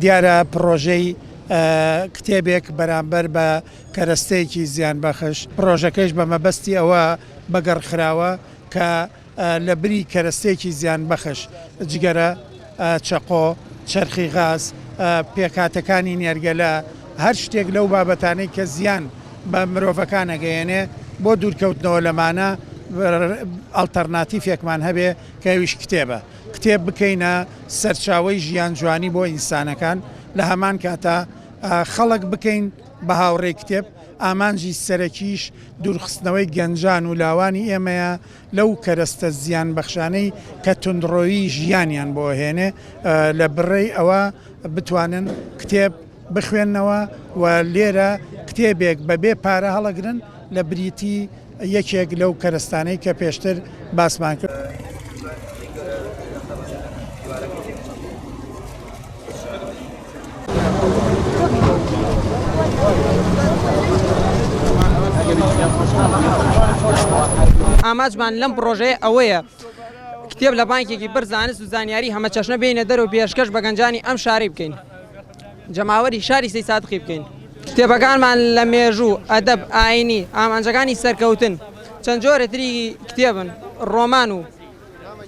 دیارە پرۆژەی کتێبێک بەرامبەر بە کەرەستەیەکی زیان بەخش پرۆژەکەش بە مەبەستی ئەوە بەگەڕخراوە کە لە بری کەرەستەیەکی زیان بەخش جگەرە چەقۆ چرخی غاز پێکاتەکانی نێرگەلە هەر شتێک لەو بابەتانەی کە زیان بە مرۆڤەکان ئەگەیەنێ بۆ دوورکەوتنەوە لەمانە ئەڵتەرناتیفێکمان هەبێ کە ئەویش کتێبە کتێب بکەینە سەرچاوەی ژیان جوانی بۆ ئینسانەکان لە هەمان کاتە خەڵک بکەین بە هاوڕێی کتێب ئامانجی سەرەکیش دوورخستنەوەی گەنجان و لاوانی ئێمەیە لەو کەرەستە زیان بەخشانەی کە تونندڕۆیی ژیانیان بۆ هێنێ لە بڕێی ئەوە بتوانن کتێب بخوێننەوە و لێرە کتێبێک بەبێ پارە هەڵەگرن لە بریتی یەکێک لەو کەرەستانەی کە پێشتر باسمان کرد. ئاماجمان لەم پرۆژەیە ئەوەیە کتێب لە بانکێکی بەرزانست و زانیاری هەمە چەشنە بینە دەرەوە پێشکەش بە گەنجانی ئەم شاری بکەین جەماوەری شاری سەی سادقی بکەین کتێبەکانمان لە مێژوو ئەدەب ئاینی ئامانجەکانی سەرکەوتن چەند جۆرە تری کتێبن ڕۆمان و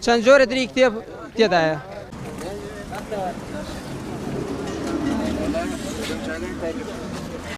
چەند جۆرە تری کتێب تێدایە.